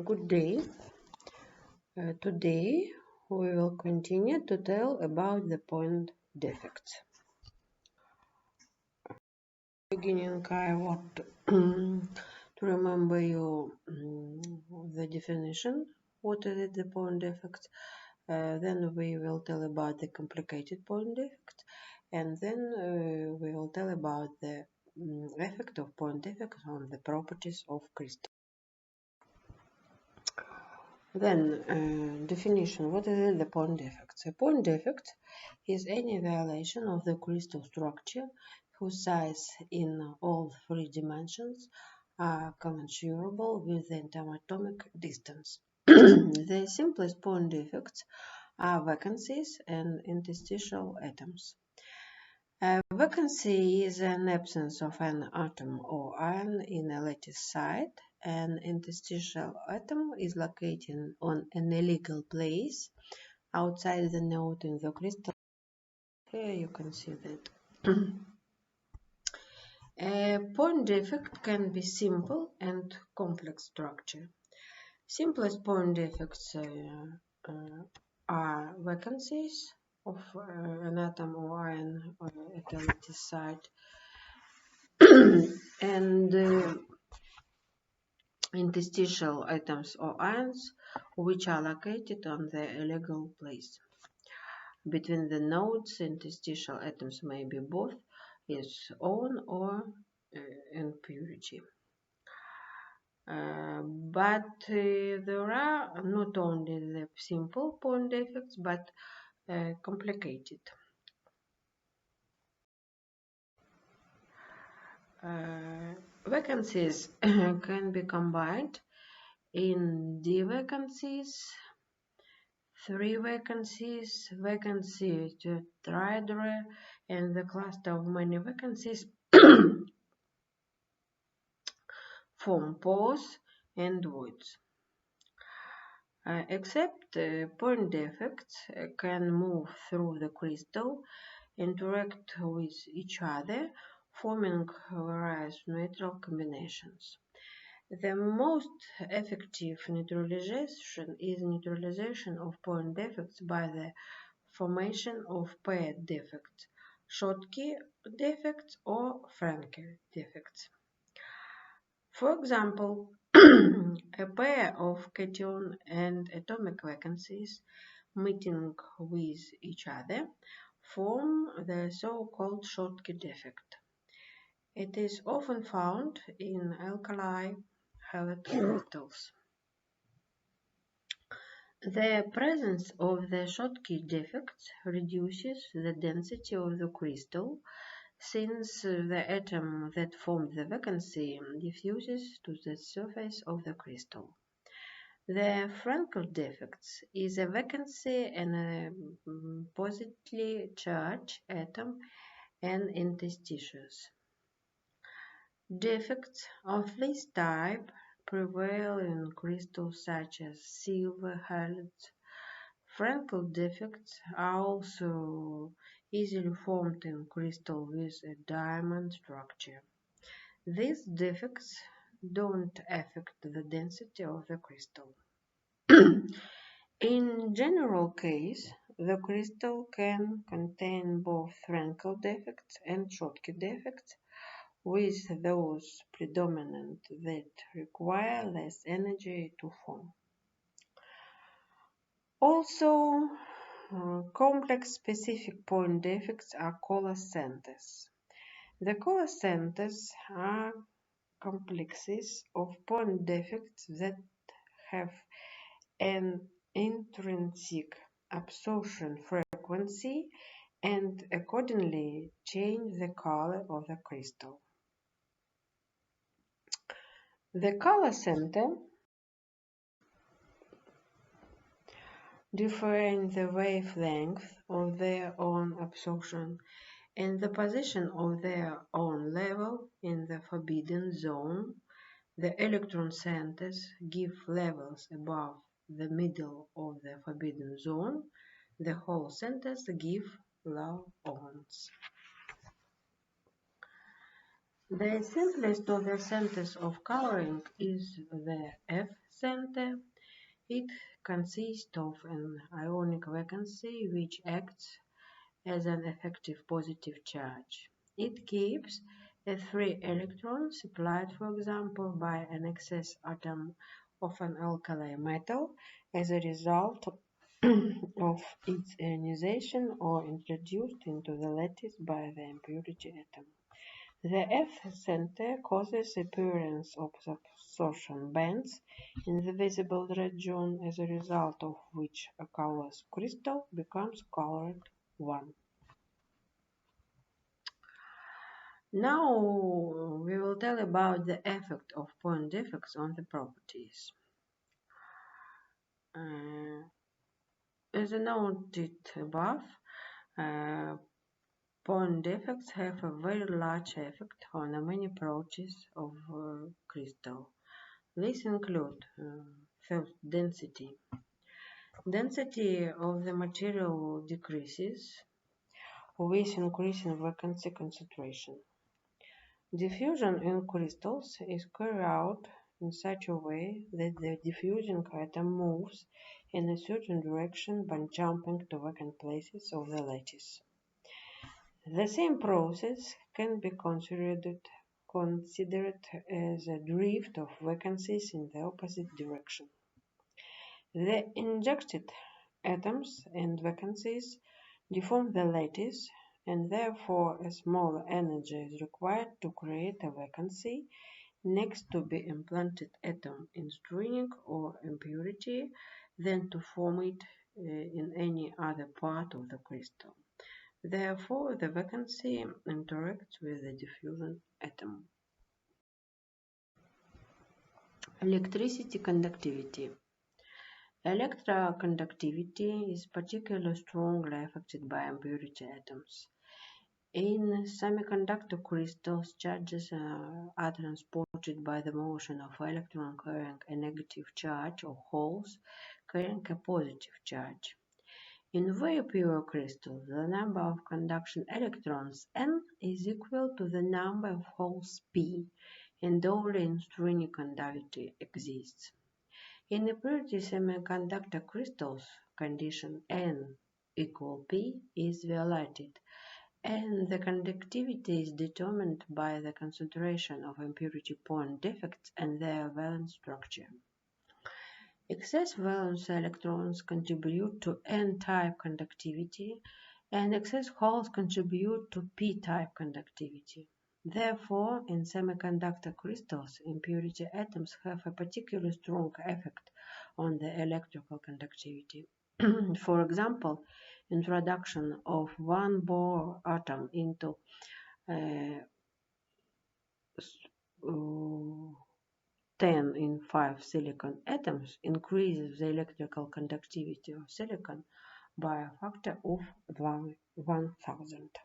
Good day. Today we will continue to tell about the point defects. Beginning, I want to remember you the definition. What is it, the point defect? Then we will tell about the complicated point defect, and then we will tell about the effect of point defect on the properties of crystal. Then, definition. What is the point defect? A point defect is any violation of the crystal structure whose size in all three dimensions are commensurable with the interatomic distance. The simplest point defects are vacancies and interstitial atoms. A vacancy is an absence of an atom or ion in a lattice site. An interstitial atom is located on an illegal place outside the node in the crystal. Here you can see that. A point defect can be simple and complex structure. Simplest point defects are vacancies of an atom or ion at a lattice site. And interstitial atoms or ions which are located on the illegal place. Between the nodes, interstitial atoms may be both its own or impurity. But there are not only the simple point defects but complicated. Vacancies can be combined in D vacancies, 3 vacancies, vacancy tetrahedra, and the cluster of many vacancies form pores and voids. Except point defects can move through the crystal, interact with each other, forming various neutral combinations. The most effective neutralization is neutralization of point defects by the formation of paired defects, Schottky defects or Frenkel defects. For example, a pair of cation and atomic vacancies meeting with each other form the so-called Schottky defect. It is often found in alkali halide crystals. The presence of the Schottky defects reduces the density of the crystal, since the atom that formed the vacancy diffuses to the surface of the crystal. The Frenkel defects is a vacancy and a positively charged atom and interstitials. Defects of this type prevail in crystals such as silver halides. Frenkel defects are also easily formed in crystal with a diamond structure. These defects don't affect the density of the crystal. In general case, the crystal can contain both Frenkel defects and Schottky defects, with those predominant that require less energy to form. Also, complex specific point defects are color centers. The color centers are complexes of point defects that have an intrinsic absorption frequency and accordingly change the color of the crystal. The color center differ in the wavelength of their own absorption and the position of their own level in the forbidden zone. The electron centers give levels above the middle of the forbidden zone. The hole centers give low ons. The simplest of the centers of coloring is the F center. It consists of an ionic vacancy which acts as an effective positive charge. It keeps a free electron supplied, for example, by an excess atom of an alkali metal as a result of its ionization or introduced into the lattice by the impurity atom. The F center causes appearance of absorption bands in the visible region, as a result of which a colorless crystal becomes colored one. Now we will tell about the effect of point defects on the properties. As noted above, point defects have a very large effect on many properties of crystal. These include first, density. Density of the material decreases with increasing vacancy concentration. Diffusion in crystals is carried out in such a way that the diffusing atom moves in a certain direction by jumping to vacant places of the lattice. The same process can be considered as a drift of vacancies in the opposite direction. The injected atoms and vacancies deform the lattice, and therefore a smaller energy is required to create a vacancy next to the implanted atom in string or impurity than to form it in any other part of the crystal. Therefore, the vacancy interacts with the diffusion atom. Electricity conductivity. Electroconductivity is particularly strongly affected by impurity atoms. In semiconductor crystals, charges are transported by the motion of electron carrying a negative charge or holes carrying a positive charge. In very pure crystals, the number of conduction electrons N is equal to the number of holes P, and only in stringy conductivity exists. In impurity semiconductor crystals, condition N equal P is violated, and the conductivity is determined by the concentration of impurity point defects and their valence structure. Excess valence electrons contribute to N-type conductivity, and excess holes contribute to P-type conductivity. Therefore, in semiconductor crystals, impurity atoms have a particularly strong effect on the electrical conductivity. For example, introduction of one Bohr atom into 10 in 5 silicon atoms increases the electrical conductivity of silicon by a factor of 1000.